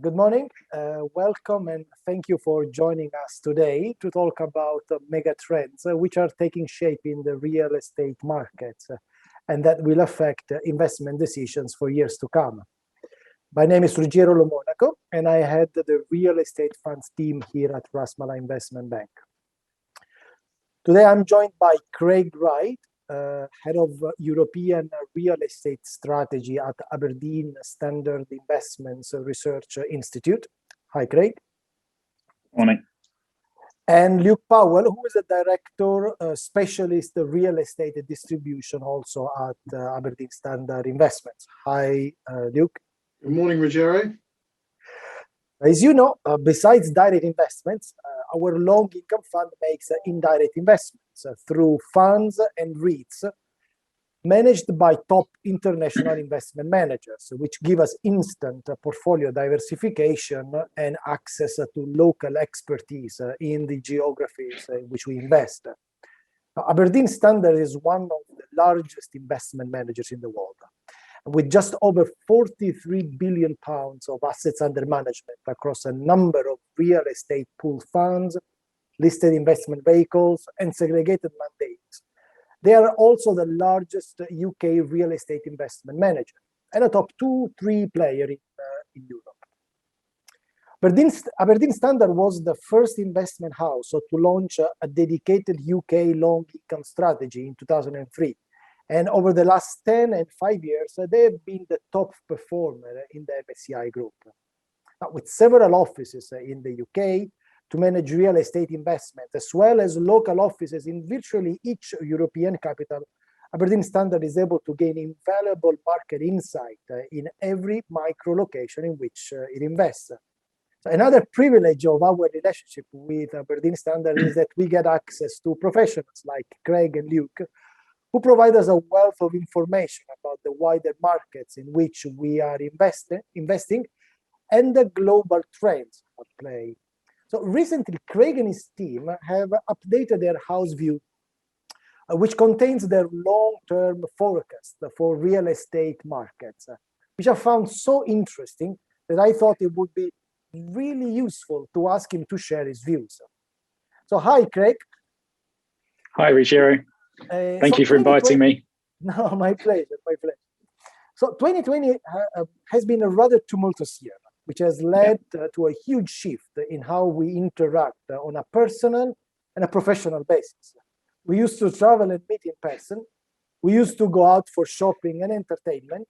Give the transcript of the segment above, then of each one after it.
Good morning. Welcome and thank you for joining us today to talk about megatrends which are taking shape in the real estate markets and that will affect investment decisions for years to come. My name is Ruggiero Lomonaco and I head the real estate funds team here at Rasmala Investment Bank. Today I'm joined by Craig Wright, Head of European Real Estate Strategy at Aberdeen Standard Investments Research Institute. Hi, Craig. Morning. And Luke Powell, who is a Director, Specialist Real Estate Distribution also at Aberdeen Standard Investments. Hi, Luke. Good morning, Ruggiero. As you know, besides direct investments, our long income fund makes indirect investments through funds and REITs managed by top international investment managers, which give us instant portfolio diversification and access to local expertise in the geographies in which we invest. Aberdeen Standard is one of the largest investment managers in the world, with just over 43 billion pounds of assets under management across a number of real estate pool funds, listed investment vehicles, and segregated mandates. They are also the largest UK real estate investment manager and a top 2-3 player in Europe. Aberdeen Standard was the first investment house to launch a dedicated UK long income strategy in 2003. And over the last 10 and 5 years, they have been the top performer in the MSCI group. Now, with several offices in the UK to manage real estate investment, as well as local offices in virtually each European capital, Aberdeen Standard is able to gain invaluable market insight in every micro location in which it invests. So another privilege of our relationship with Aberdeen Standard is that we get access to professionals like Craig and Luke, who provide us a wealth of information about the wider markets in which we are investing and the global trends at play. So recently, Craig and his team have updated their house view, which contains their long-term forecast for real estate markets, which I found so interesting that I thought it would be really useful to ask him to share his views. So hi, Craig. Hi, Ruggiero. Thank you for inviting me. No, my pleasure, my pleasure. So 2020 has been a rather tumultuous year, which has led to a huge shift in how we interact on a personal and a professional basis. We used to travel and meet in person. We used to go out for shopping and entertainment.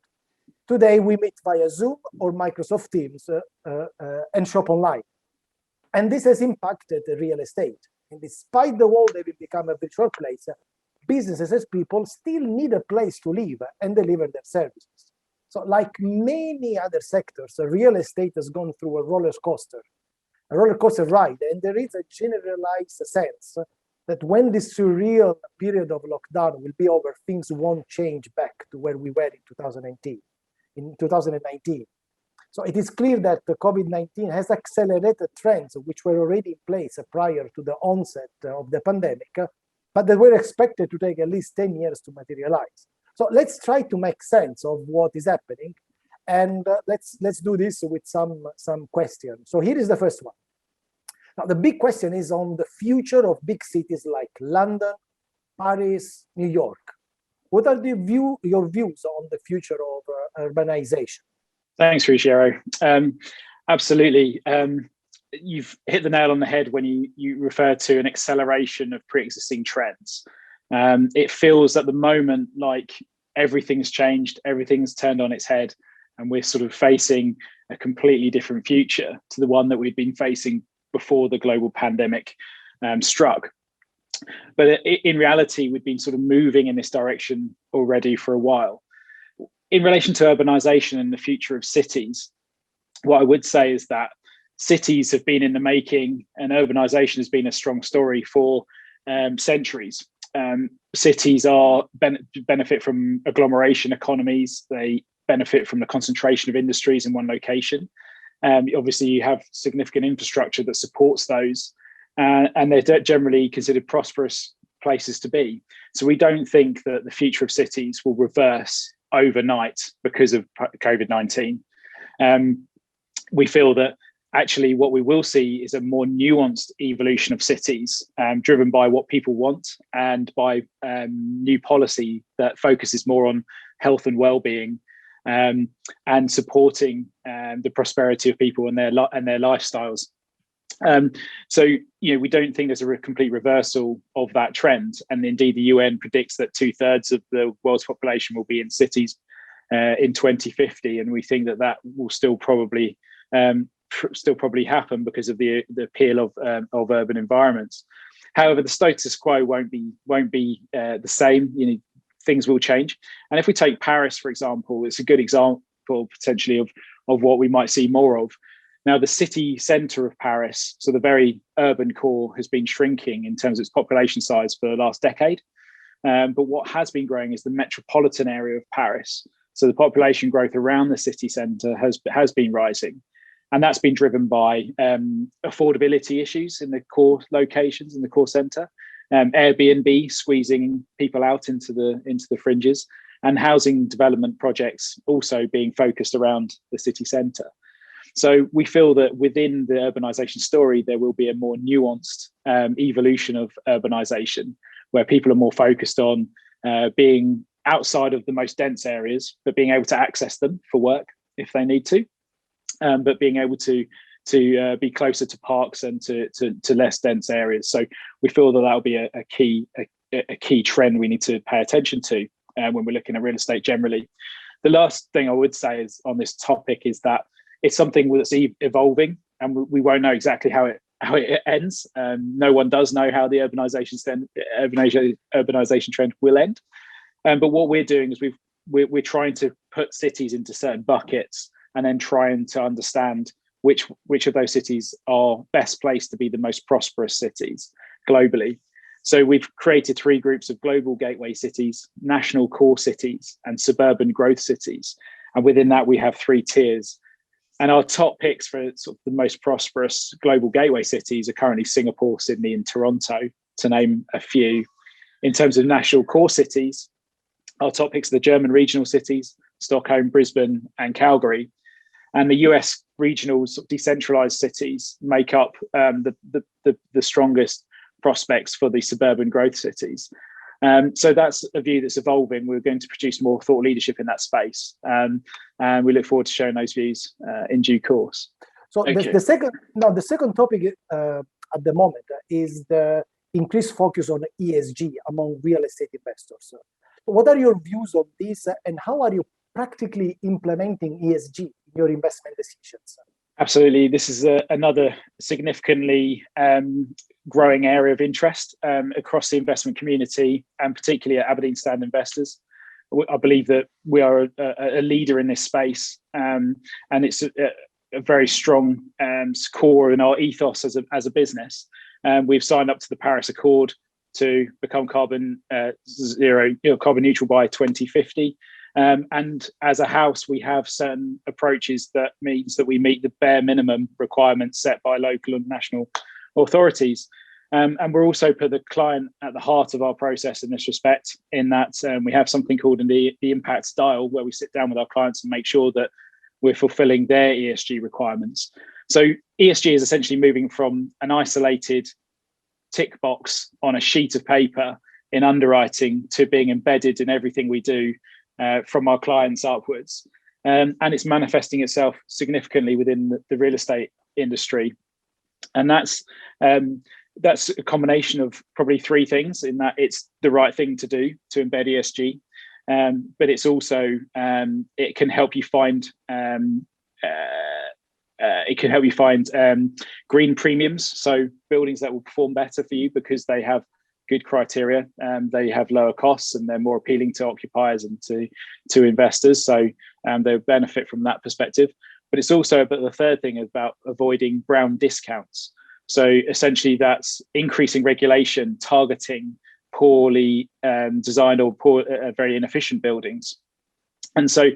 Today, we meet via Zoom or Microsoft Teams and shop online. And this has impacted the real estate. And despite the world having become a virtual place, businesses as people still need a place to live and deliver their services. So like many other sectors, real estate has gone through a roller coaster ride, and there is a generalized sense that when this surreal period of lockdown will be over, things won't change back to where we were in 2019. So it is clear that the COVID-19 has accelerated trends which were already in place prior to the onset of the pandemic, but they were expected to take at least 10 years to materialize. So let's try to make sense of what is happening, and let's do this with some questions. So here is the first one. Now, the big question is on the future of big cities like London, Paris, New York. What are your views on the future of urbanization? Thanks, Ruggiero. Absolutely. You've hit the nail on the head when you refer to an acceleration of pre-existing trends. It feels at the moment like everything's changed, everything's turned on its head, and we're sort of facing a completely different future to the one that we'd been facing before the global pandemic struck. But in reality, we've been sort of moving in this direction already for a while. In relation to urbanisation and the future of cities, what I would say is that cities have been in the making, and urbanisation has been a strong story for centuries. Cities benefit from agglomeration economies. They benefit from the concentration of industries in one location. Obviously, you have significant infrastructure that supports those, and they're generally considered prosperous places to be. So we don't think that the future of cities will reverse overnight because of COVID-19. we feel that actually what we will see is a more nuanced evolution of cities, driven by what people want and by new policy that focuses more on health and well-being, and supporting the prosperity of people and their lifestyles. So, we don't think there's a complete reversal of that trend. And indeed, the UN predicts that 2/3 of the world's population will be in cities in 2050. And we think that will still probably happen because of the appeal of urban environments. However, the status quo won't be the same. Things will change. And if we take Paris, for example, it's a good example potentially of what we might see more of. Now, the city centre of Paris, so the very urban core, has been shrinking in terms of its population size for the last decade. But what has been growing is the metropolitan area of Paris. So the population growth around the city centre has been rising. And that's been driven by affordability issues in the core locations, in the core centre, Airbnb squeezing people out into the fringes, and housing development projects also being focused around the city centre. So we feel that within the urbanisation story, there will be a more nuanced evolution of urbanisation, where people are more focused on being outside of the most dense areas, but being able to access them for work if they need to, but being able to be closer to parks and to less dense areas. So we feel that will be a key trend we need to pay attention to when we're looking at real estate generally. The last thing I would say is on this topic is that it's something that's evolving, and we won't know exactly how it ends. No one does know how the urbanisation trend will end. But what we're doing is we're trying to put cities into certain buckets, and then trying to understand which of those cities are best placed to be the most prosperous cities globally. So we've created 3 groups of global gateway cities, national core cities, and suburban growth cities. And within that, we have 3 tiers. And our top picks for sort of the most prosperous global gateway cities are currently Singapore, Sydney, and Toronto, to name a few. In terms of national core cities, our top picks are the German regional cities, Stockholm, Brisbane, and Calgary. And the US regional sort of decentralized cities make up the strongest prospects for the suburban growth cities. So that's a view that's evolving. We're going to produce more thought leadership in that space. And we look forward to sharing those views in due course. So the second topic at the moment is the increased focus on ESG among real estate investors. What are your views on this, and how are you practically implementing ESG in your investment decisions? Absolutely. This is another significantly growing area of interest across the investment community, and particularly at Aberdeen Standard Investors. I believe that we are a leader in this space, and it's a very strong core in our ethos as a business. We've signed up to the Paris Accord to become carbon neutral by 2050. And as a house, we have certain approaches that means that we meet the bare minimum requirements set by local and national authorities. And we're also put the client at the heart of our process in this respect, in that we have something called the impact dial, where we sit down with our clients and make sure that we're fulfilling their ESG requirements. So ESG is essentially moving from an isolated tick box on a sheet of paper in underwriting to being embedded in everything we do from our clients upwards. And it's manifesting itself significantly within the real estate industry. And that's a combination of probably 3 things, in that it's the right thing to do to embed ESG, but it's also it can help you find green premiums, so buildings that will perform better for you because they have good criteria, they have lower costs, and they're more appealing to occupiers and to investors. So they benefit from that perspective. But it's also about the third thing about avoiding brown discounts. So essentially, that's increasing regulation, targeting poorly designed or very inefficient buildings. And so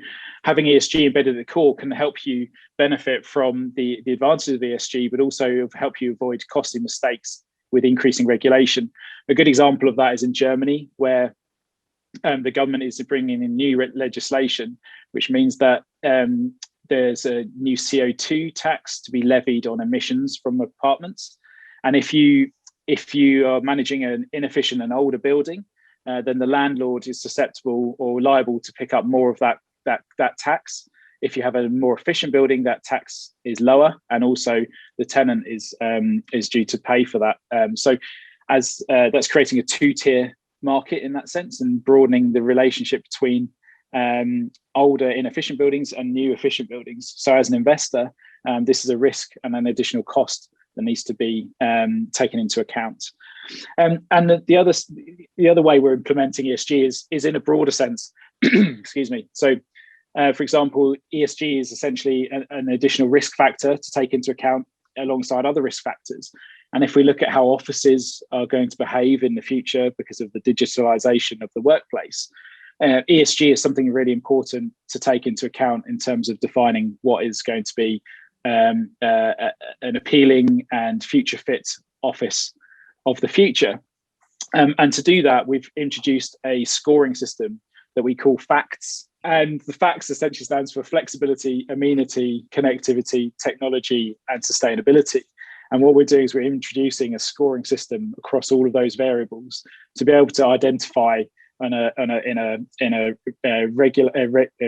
having ESG embedded at the core can help you benefit from the advantages of ESG, but also help you avoid costly mistakes with increasing regulation. A good example of that is in Germany, where the government is bringing in new legislation, which means that there's a new CO2 tax to be levied on emissions from apartments. And if you are managing an inefficient and older building, then the landlord is susceptible or liable to pick up more of that tax. If you have a more efficient building, that tax is lower, and also the tenant is due to pay for that. So as that's creating a two-tier market in that sense, and broadening the relationship between older inefficient buildings and new efficient buildings. So as an investor, this is a risk and an additional cost that needs to be taken into account. And the other way we're implementing ESG is in a broader sense. Excuse me. So, for example, ESG is essentially an additional risk factor to take into account alongside other risk factors. And if we look at how offices are going to behave in the future because of the digitalization of the workplace, ESG is something really important to take into account in terms of defining what is going to be an appealing and future fit office of the future. And to do that, we've introduced a scoring system that we call FACTS. And the FACTS essentially stands for flexibility, amenity, connectivity, technology, and sustainability. And what we're doing is we're introducing a scoring system across all of those variables to be able to identify in a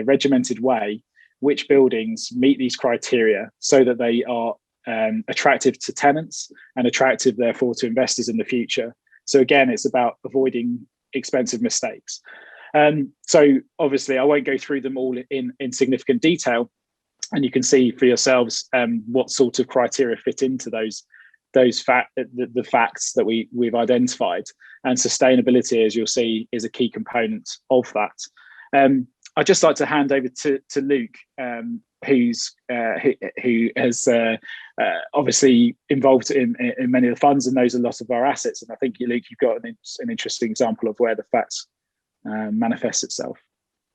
regimented way which buildings meet these criteria, so that they are attractive to tenants and attractive, therefore, to investors in the future. So again, it's about avoiding expensive mistakes. So obviously, I won't go through them all in significant detail, and you can see for yourselves what sort of criteria fit into the facts that we've identified. And sustainability, as you'll see, is a key component of that. I'd just like to hand over to Luke, who has obviously involved in many of the funds and knows a lot of our assets. And I think, Luke, you've got an interesting example of where the facts manifests itself.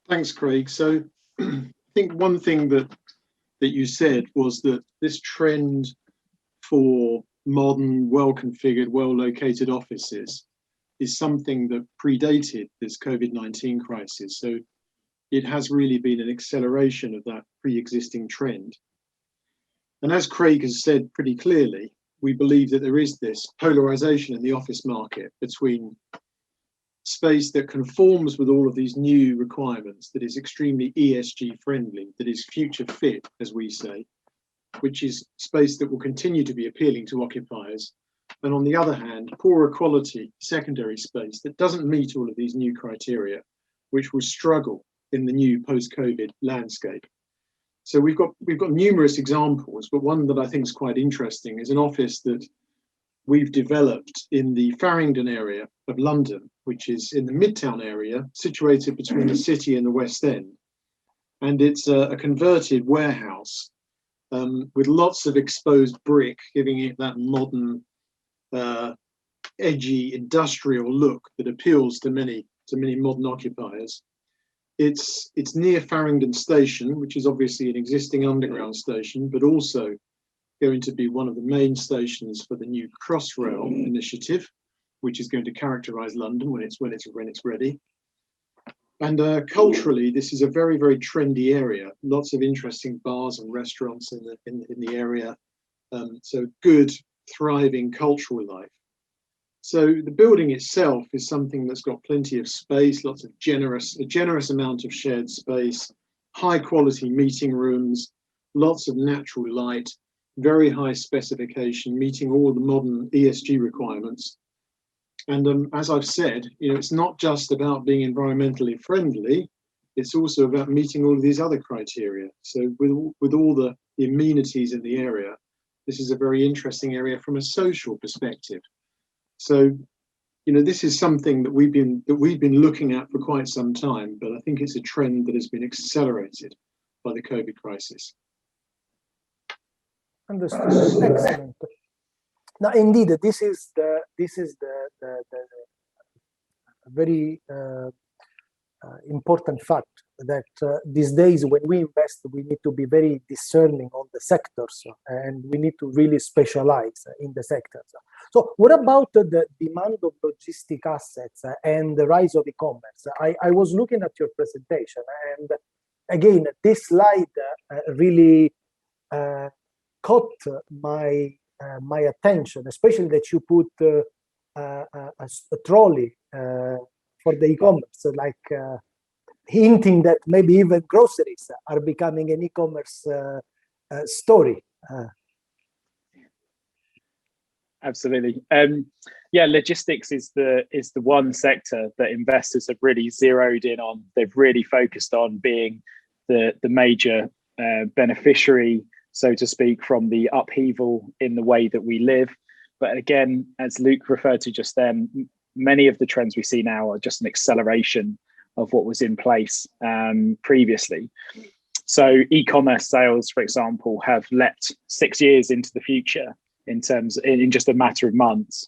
Thanks, Craig. So I think one thing that you said was that this trend for modern, well-configured, well-located offices is something that predated this COVID-19 crisis. So it has really been an acceleration of that pre-existing trend. And as Craig has said pretty clearly, we believe that there is this polarization in the office market between space that conforms with all of these new requirements, that is extremely ESG friendly, that is future fit, as we say, which is space that will continue to be appealing to occupiers. And on the other hand, poorer quality secondary space that doesn't meet all of these new criteria, which will struggle in the new post-COVID landscape. So we've got numerous examples, but one that I think is quite interesting is an office that we've developed in the Farringdon area of London, which is in the Midtown area, situated between the city and the West End. And it's a converted warehouse with lots of exposed brick, giving it that modern, edgy industrial look that appeals to many modern occupiers. It's near Farringdon Station, which is obviously an existing underground station, but also going to be one of the main stations for the new Crossrail initiative, which is going to characterize London when it's ready. And culturally, this is a very, very trendy area. Lots of interesting bars and restaurants in the area. So good, thriving cultural life. So the building itself is something that's got plenty of space, a generous amount of shared space, high quality meeting rooms, lots of natural light, very high specification, meeting all the modern ESG requirements. And as I've said, it's not just about being environmentally friendly, it's also about meeting all of these other criteria. So with all the amenities in the area, this is a very interesting area from a social perspective. So, this is something that we've been looking at for quite some time, but I think it's a trend that has been accelerated by the COVID crisis. Understood. Excellent. Now, indeed, this is the very important fact that these days when we invest, we need to be very discerning on the sectors, and we need to really specialize in the sectors. So what about the demand of logistic assets and the rise of e-commerce? I was looking at your presentation, and again, this slide really caught my my attention, especially that you put a trolley for the e-commerce, like hinting that maybe even groceries are becoming an e-commerce story. Absolutely. Yeah, logistics is the one sector that investors have really zeroed in on. They've really focused on being the major beneficiary, so to speak, from the upheaval in the way that we live. But again, as Luke referred to just then, many of the trends we see now are just an acceleration of what was in place previously. So e-commerce sales, for example, have leapt 6 years into the future in just a matter of months,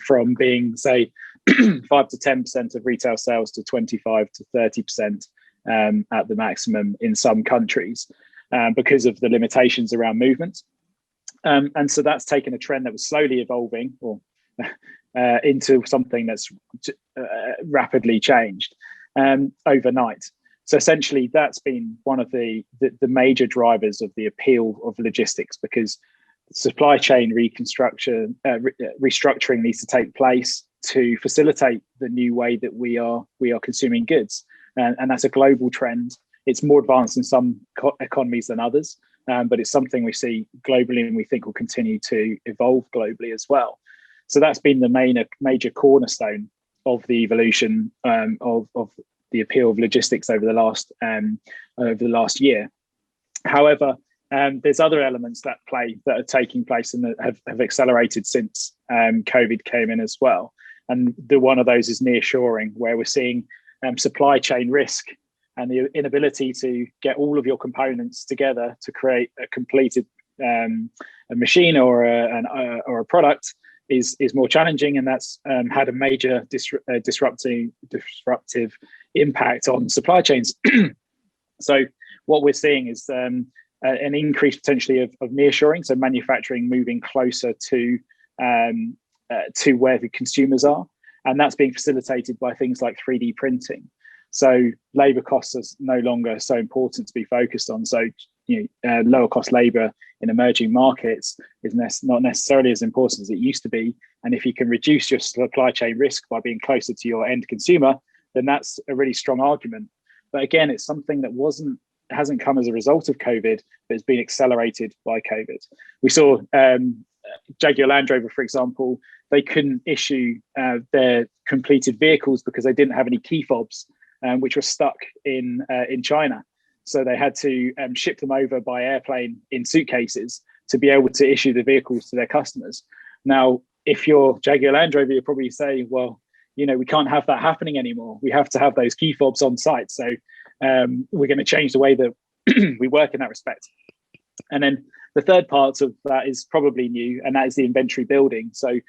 from being, say, 5 to 10% of retail sales to 25 to 30% at the maximum in some countries, because of the limitations around movement. And so that's taken a trend that was slowly evolving or into something that's rapidly changed overnight. So essentially, that's been one of the major drivers of the appeal of logistics, because supply chain restructuring needs to take place to facilitate the new way that we are consuming goods, and that's a global trend. It's more advanced in some economies than others, but it's something we see globally and we think will continue to evolve globally as well. So that's been the major cornerstone of the evolution of the appeal of logistics over the last year. However, there's other elements that are taking place and that have accelerated since COVID came in as well. And one of those is nearshoring, where we're seeing supply chain risk and the inability to get all of your components together to create a completed a machine or a product is more challenging, and that's had a major disruptive impact on supply chains. So what we're seeing is an increase potentially of nearshoring, so manufacturing moving closer to where the consumers are, and that's being facilitated by things like 3D printing. So labour costs are no longer so important to be focused on. So lower cost labour in emerging markets is not necessarily as important as it used to be. And if you can reduce your supply chain risk by being closer to your end consumer, then that's a really strong argument. But again, it's something that hasn't come as a result of COVID, but it's been accelerated by COVID. We saw Jaguar Land Rover, for example, they couldn't issue their completed vehicles because they didn't have any key fobs, which were stuck in China. So they had to ship them over by airplane in suitcases to be able to issue the vehicles to their customers. Now, if you're Jaguar Land Rover, you'll probably say, well, we can't have that happening anymore. We have to have those key fobs on site. So we're going to change the way that we work in that respect. And then the third part of that is probably new, and that is the inventory building. So,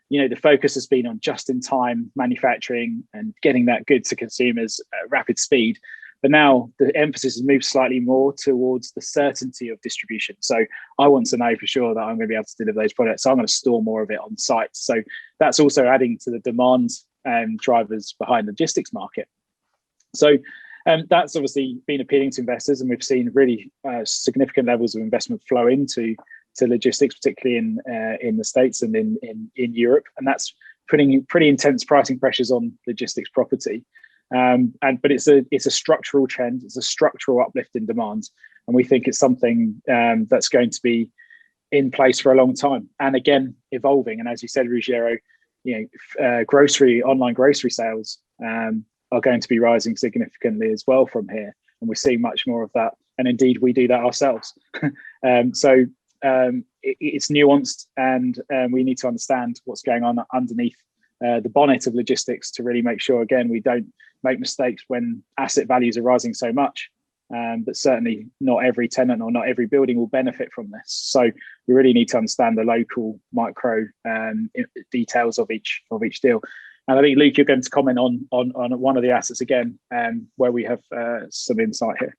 the focus has been on just-in-time manufacturing and getting that good to consumers at rapid speed. But now the emphasis has moved slightly more towards the certainty of distribution. So I want to know for sure that I'm going to be able to deliver those products. So I'm going to store more of it on site. So that's also adding to the demand drivers behind the logistics market. So that's obviously been appealing to investors, and we've seen really significant levels of investment flow into logistics, particularly in the States and in Europe, and that's putting pretty intense pricing pressures on logistics property. But it's a structural trend. It's a structural uplift in demand, and we think it's something that's going to be in place for a long time, and again evolving. And as you said, Ruggiero, online grocery sales are going to be rising significantly as well from here, and we're seeing much more of that. And indeed, we do that ourselves. It's nuanced, and we need to understand what's going on underneath the bonnet of logistics to really make sure, again, we don't make mistakes when asset values are rising so much. But certainly not every tenant or not every building will benefit from this. So we really need to understand the local micro details of each deal. And I think, Luke, you're going to comment on one of the assets again, where we have some insight here.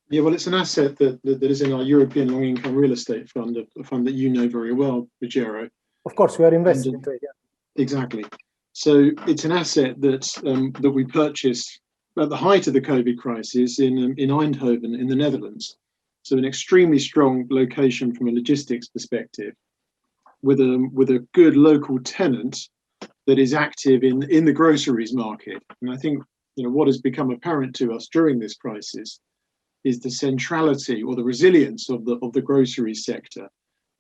Yeah, well, it's an asset that is in our European long income real estate fund, a fund that you know very well, Ruggiero. Of course, we are investing into it. Yeah. Exactly. So it's an asset that we purchased at the height of the COVID crisis in Eindhoven in the Netherlands. So an extremely strong location from a logistics perspective, with a good local tenant that is active in the groceries market. And I think, you know, what has become apparent to us during this crisis is the centrality or the resilience of the grocery sector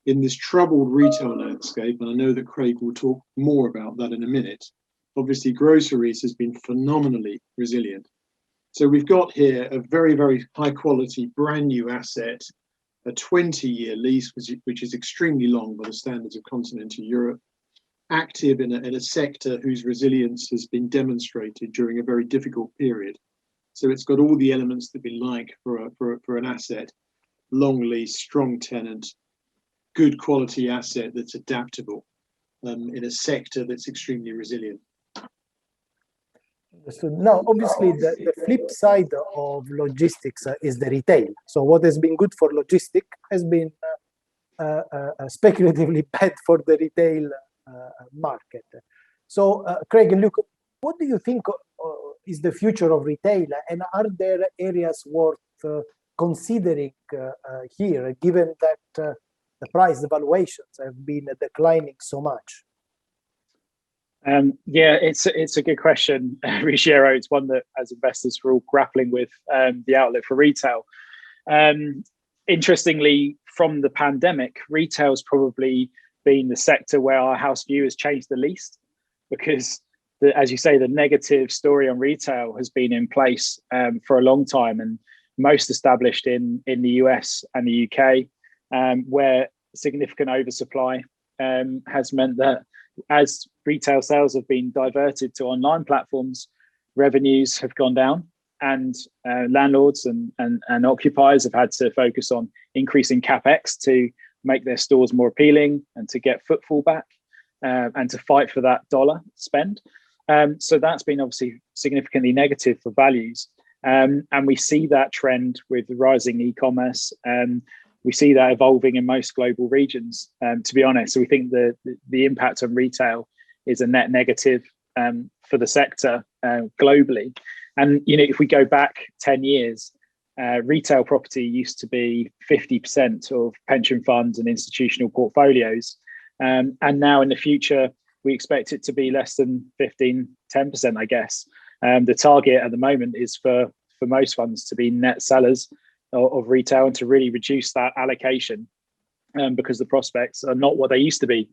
in this troubled retail landscape. And I know that Craig will talk more about that in a minute. Obviously, groceries has been phenomenally resilient. So we've got here a very, very high quality, brand new asset, a 20-year lease, which is extremely long by the standards of continental Europe, active in a sector whose resilience has been demonstrated during a very difficult period. So it's got all the elements that we like for an asset: long lease, strong tenant, good quality asset that's adaptable in a sector that's extremely resilient. So now, obviously, the flip side of logistics is the retail. So what has been good for logistics has been speculatively bad for the retail market. So, Craig and Luke, what do you think is the future of retail, and are there areas worth considering here, given that the price valuations have been declining so much? Yeah, it's a good question, Ruggiero. It's one that, as investors, we're all grappling with, the outlook for retail. Interestingly, from the pandemic, retail's probably been the sector where our house view has changed the least, because, as you say, the negative story on retail has been in place for a long time, and most established in the US and the UK, where significant oversupply has meant that as retail sales have been diverted to online platforms, revenues have gone down, and landlords and occupiers have had to focus on increasing capex to make their stores more appealing and to get footfall back, and to fight for that dollar spend. So that's been obviously significantly negative for values. And we see that trend with rising e-commerce. We see that evolving in most global regions, to be honest. So we think the impact on retail is a net negative for the sector globally. And, you know, if we go back 10 years, retail property used to be 50% of pension funds and institutional portfolios. And now in the future, we expect it to be less than 10%, I guess. The target at the moment is for most funds to be net sellers of retail and to really reduce that allocation, because the prospects are not what they used to be.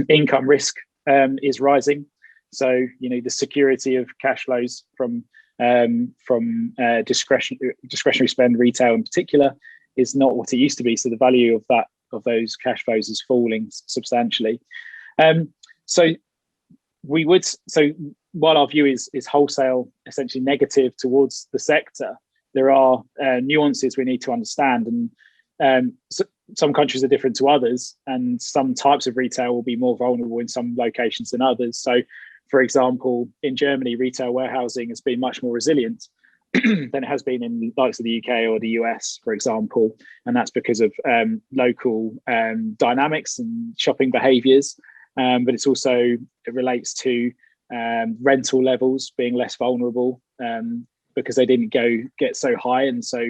Income risk is rising. So, you know, the security of cash flows from discretionary spend, retail in particular, is not what it used to be. So the value of those cash flows is falling substantially. So while our view is wholesale essentially negative towards the sector, there are nuances we need to understand, and some countries are different to others, and some types of retail will be more vulnerable in some locations than others. So, for example, in Germany, retail warehousing has been much more resilient than it has been in the likes of the UK or the US, for example, and that's because of local dynamics and shopping behaviours. But it's also, it relates to rental levels being less vulnerable, because they didn't get so high, and so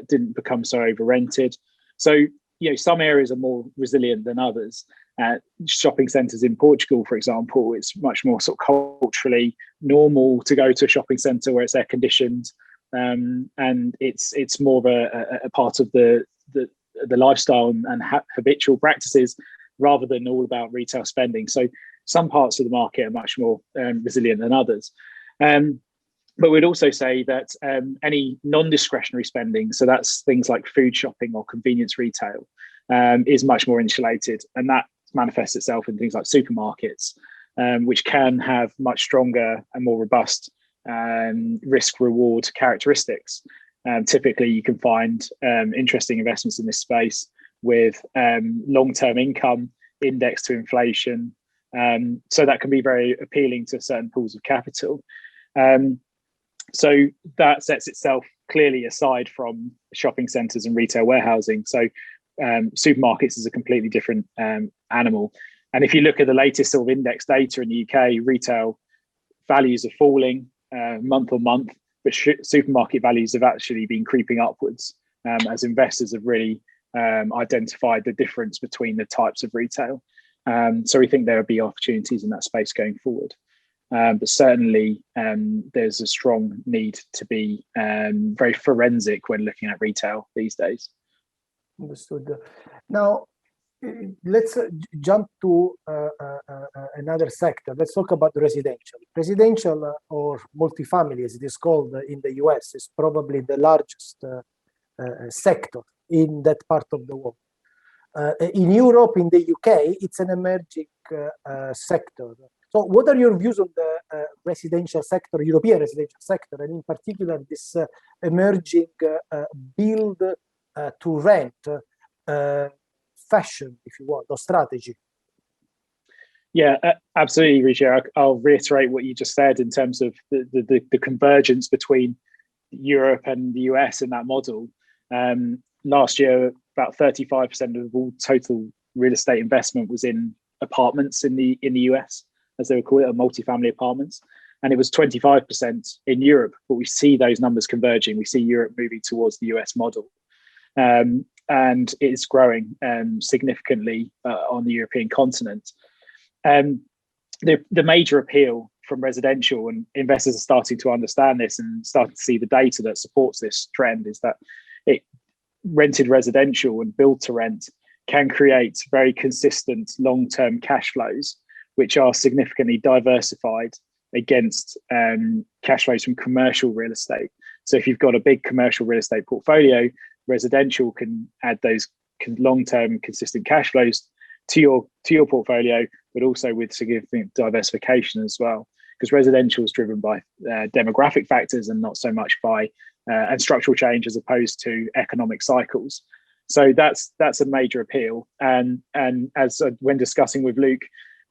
didn't become so over rented. So, you know, some areas are more resilient than others. Shopping centres in Portugal, for example, it's much more sort of culturally normal to go to a shopping centre where it's air conditioned, and it's more of a part of the lifestyle and habitual practices, rather than all about retail spending. So some parts of the market are much more resilient than others. But we'd also say that any non-discretionary spending, so that's things like food shopping or convenience retail, is much more insulated. And that manifests itself in things like supermarkets, which can have much stronger and more robust risk-reward characteristics. Typically, you can find interesting investments in this space with long-term income indexed to inflation. So that can be very appealing to certain pools of capital. So that sets itself clearly aside from shopping centres and retail warehousing. So supermarkets is a completely different animal. And if you look at the latest sort of index data in the UK, retail values are falling, month on month, but supermarket values have actually been creeping upwards as investors have really identified the difference between the types of retail. So we think there will be opportunities in that space going forward. But certainly there's a strong need to be very forensic when looking at retail these days. Understood. Now, let's jump to another sector. Let's talk about residential. Residential or multifamily, as it is called in the US, is probably the largest sector in that part of the world. In Europe, in the UK, it's an emerging sector. So what are your views on the residential sector, European residential sector, and in particular this emerging build to rent fashion, if you want, or strategy? Yeah, absolutely, Ruggiero. I'll reiterate what you just said in terms of the convergence between Europe and the US in that model. Last year, about 35% of all total real estate investment was in apartments in the US, as they would call it, or multifamily apartments. And it was 25% in Europe, but we see those numbers converging. We see Europe moving towards the US model. And it's growing significantly on the European continent. The major appeal from residential, and investors are starting to understand this and starting to see the data that supports this trend, is that rented residential and build to rent can create very consistent long-term cash flows, which are significantly diversified against cash flows from commercial real estate. So if you've got a big commercial real estate portfolio, residential can add those long-term consistent cash flows to your portfolio, but also with significant diversification as well, because residential is driven by demographic factors and not so much by and structural change as opposed to economic cycles. So that's a major appeal. And as when discussing with Luke,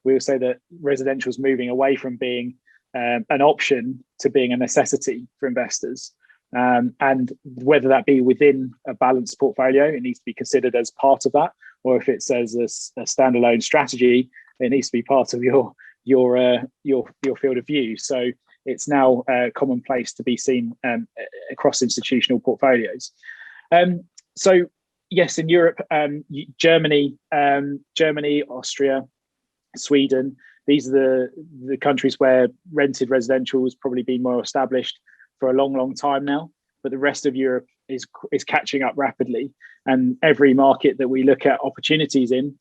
we will say that residential is moving away from being an option to being a necessity for investors. And whether that be within a balanced portfolio, it needs to be considered as part of that, or if it's as a standalone strategy, it needs to be part of your field of view. So it's now commonplace to be seen across institutional portfolios. So yes, in Europe, Germany, Austria, Sweden, these are the countries where rented residential has probably been more established for a long time now, but the rest of Europe is catching up rapidly. And every market that we look at opportunities in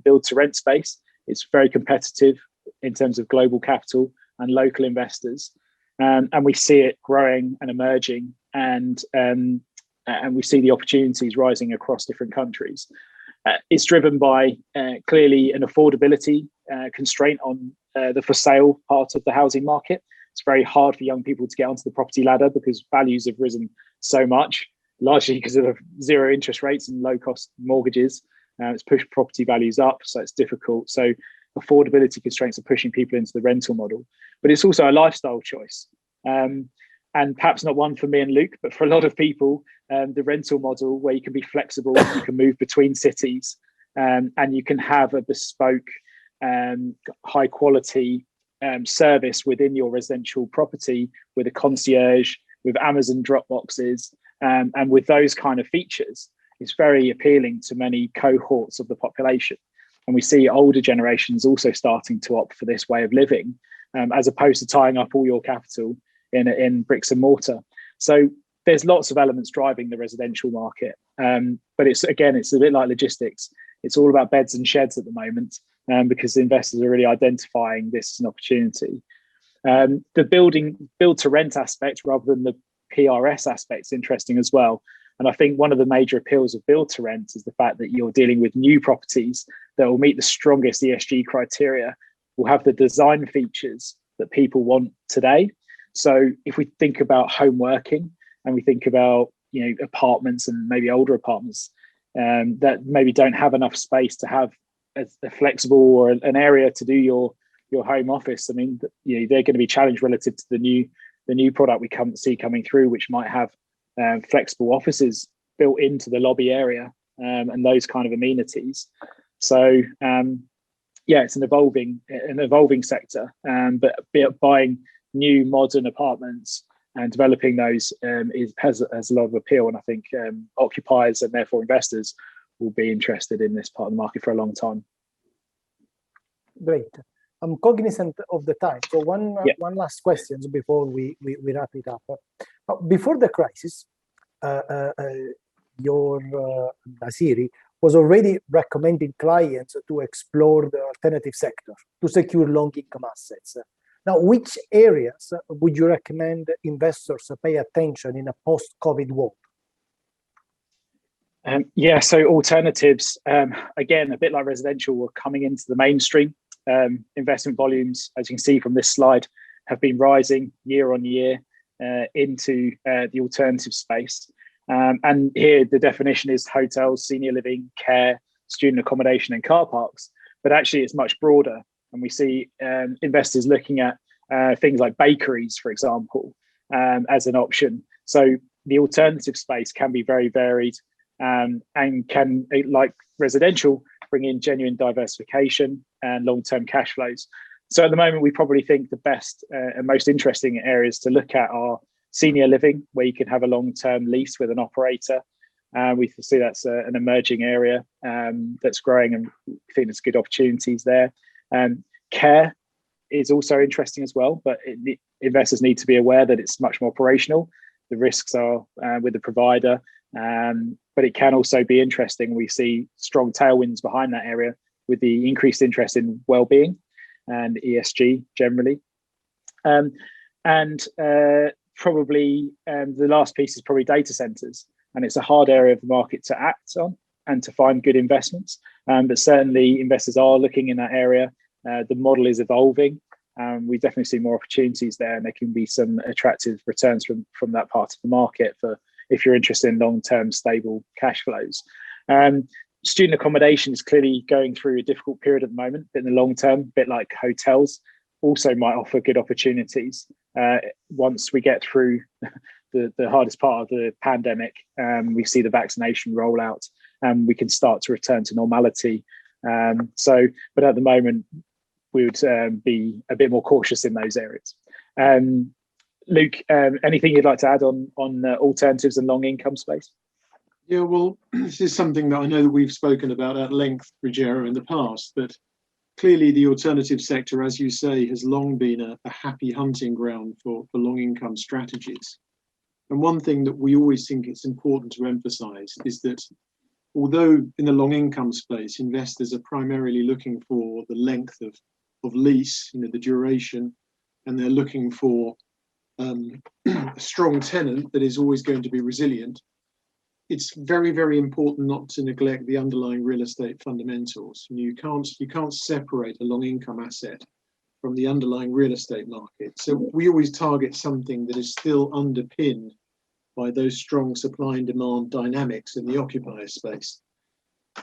build to rent space, it's very competitive in terms of global capital and local investors. And we see it growing and emerging, and we see the opportunities rising across different countries. It's driven by clearly an affordability constraint on the for sale part of the housing market. It's very hard for young people to get onto the property ladder because values have risen so much, largely because of zero interest rates and low cost mortgages. It's pushed property values up, so it's difficult. So affordability constraints are pushing people into the rental model, but it's also a lifestyle choice. And perhaps not one for me and Luke, but for a lot of people, the rental model where you can be flexible, you can move between cities, and you can have a bespoke, high quality service within your residential property with a concierge, with Amazon drop boxes, and with those kind of features. It's very appealing to many cohorts of the population. And we see older generations also starting to opt for this way of living, as opposed to tying up all your capital in bricks and mortar. So there's lots of elements driving the residential market. But it's a bit like logistics. It's all about beds and sheds at the moment, because investors are really identifying this as an opportunity. The build to rent aspect rather than the PRS aspect is interesting as well. And I think one of the major appeals of build to rent is the fact that you're dealing with new properties that will meet the strongest ESG criteria, will have the design features that people want today. So if we think about home working and we think about, apartments and maybe older apartments that maybe don't have enough space to have a flexible or an area to do your home office, I mean, they're going to be challenged relative to the new product we see coming through, which might have flexible offices built into the lobby area and those kind of amenities. So it's an evolving sector, but buying new modern apartments and developing those has a lot of appeal. And I think occupiers and therefore investors will be interested in this part of the market for a long time. Great. I'm cognizant of the time. So one last question before we wrap it up. Before the crisis, your Nasiri was already recommending clients to explore the alternative sector to secure long income assets. Now, which areas would you recommend investors pay attention in a post-COVID world? So alternatives, again, a bit like residential, were coming into the mainstream. Investment volumes, as you can see from this slide, have been rising year on year into the alternative space. And here the definition is hotels, senior living, care, student accommodation and car parks. But actually it's much broader. And we see investors looking at things like bakeries, for example, as an option. So the alternative space can be very varied and can, like residential, bring in genuine diversification and long-term cash flows. So at the moment, we probably think the best and most interesting areas to look at are senior living, where you can have a long-term lease with an operator. We see that's an emerging area that's growing, and we think there's good opportunities there. Care is also interesting as well, but investors need to be aware that it's much more operational. The risks are with the provider, but it can also be interesting. We see strong tailwinds behind that area with the increased interest in well-being and ESG generally. Probably the last piece is probably data centers, and it's a hard area of the market to act on and to find good investments. But certainly investors are looking in that area. The model is evolving. We definitely see more opportunities there, and there can be some attractive returns from that part of the market for if you're interested in long-term stable cash flows. Student accommodation is clearly going through a difficult period at the moment, but in the long term, a bit like hotels, also might offer good opportunities. Once we get through the hardest part of the pandemic, we see the vaccination rollout, and we can start to return to normality. But at the moment, we would be a bit more cautious in those areas. Luke, anything you'd like to add on alternatives and long income space? Yeah, well, this is something that I know that we've spoken about at length, Ruggiero, in the past, that clearly the alternative sector, as you say, has long been a happy hunting ground for long income strategies. And one thing that we always think it's important to emphasize is that although in the long income space, investors are primarily looking for the length of lease, the duration, and they're looking for a strong tenant that is always going to be resilient, it's very, very important not to neglect the underlying real estate fundamentals. You can't separate a long income asset from the underlying real estate market. So we always target something that is still underpinned by those strong supply and demand dynamics in the occupier space.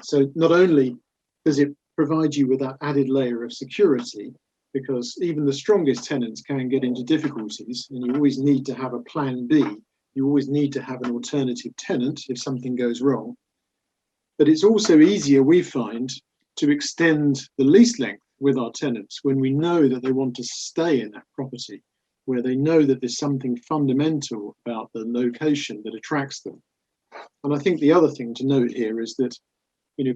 So not only does it provide you with that added layer of security, because even the strongest tenants can get into difficulties, and you always need to have a plan B. You always need to have an alternative tenant if something goes wrong. But it's also easier, we find, to extend the lease length with our tenants when we know that they want to stay in that property, where they know that there's something fundamental about the location that attracts them. And I think the other thing to note here is that,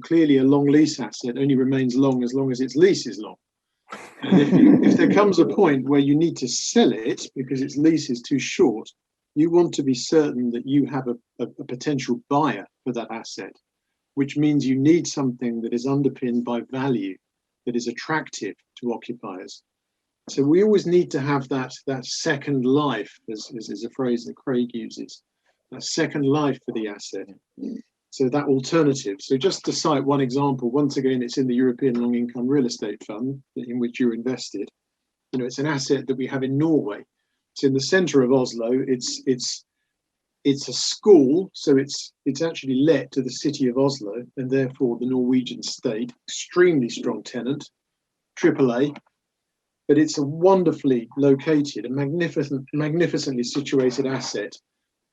clearly a long lease asset only remains long as its lease is long. And if there comes a point where you need to sell it because its lease is too short, you want to be certain that you have a potential buyer for that asset, which means you need something that is underpinned by value, that is attractive to occupiers. So we always need to have that second life, as is a phrase that Craig uses, that second life for the asset. So that alternative. So just to cite one example, once again, it's in the European Long Income Real Estate Fund in which you're invested. It's an asset that we have in Norway. It's in the centre of Oslo. It's a school, so it's actually let to the city of Oslo and therefore the Norwegian state. Extremely strong tenant, AAA, but it's a wonderfully located, a magnificently situated asset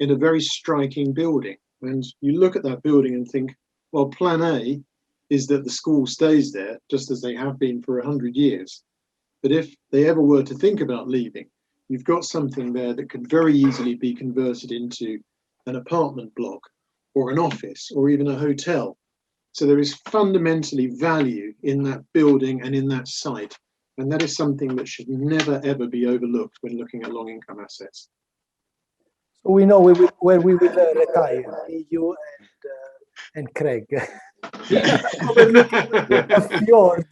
in a very striking building. And you look at that building and think, well, plan A is that the school stays there just as they have been for 100 years. But if they ever were to think about leaving, you've got something there that could very easily be converted into an apartment block or an office or even a hotel. So there is fundamentally value in that building and in that site. And that is something that should never, ever be overlooked when looking at long income assets. So we know where we will retire, me, you, and Craig. Overlooking a fjord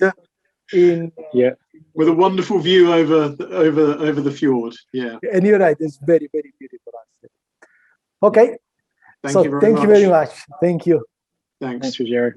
in with a wonderful view over the fjord. Yeah. And you're right, it's very, very beautiful. Okay. Thank you very much. Thank you. Thanks. Thanks, Ruggiero.